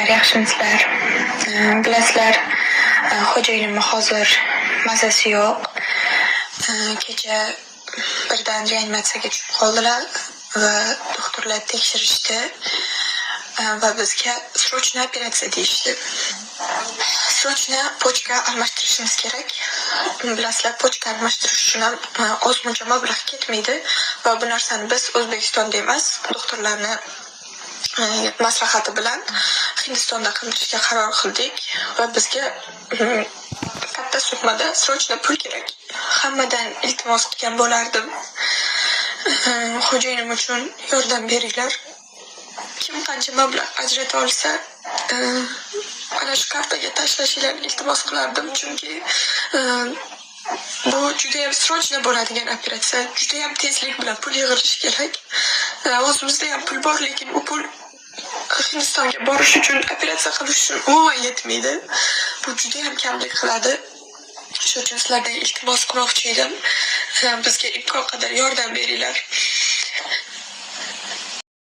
Yaxshimisizlar? Bilasizlar, xo'jayinimni hozir mazasi yo'q. Kecha birdan reanimatsiyaga tushib qoldilar va doktorlar tekshirishdi va bizga srochniy operatsiya deyishdi. Srochniy pochka almashtirishimiz kerak. Bilasizlar, pochka almashtirish uchun ham ozmuncha mablag' ketmaydi va bu narsani biz O'zbekistonda emas, doktorlarni maslahati bilan Hindistonda qildirishga qaror qildik va bizga katta summada srochniy pul kerak. Hammadan iltimos qilgan bo'lardim. Xo'jayinim uchun yordam beringlar. Kim qancha mablag' ajrata olsa, ana shu kartaga tashlashinglarni iltimos qilardim, chunki bu juda ham srochniy bo'ladigan operatsiya, juda ham tezlik bilan pul yig'ilishi kerak. O'zimizda ham pul bor, lekin u pul Hindistonga borish uchun, operatsiya qilish uchun umuman yetmaydi. Bu juda ham kamlik qiladi. Shuning uchun sizlardan iltimos qilmoqchi edim. Bizga imkon qadar yordam beringlar.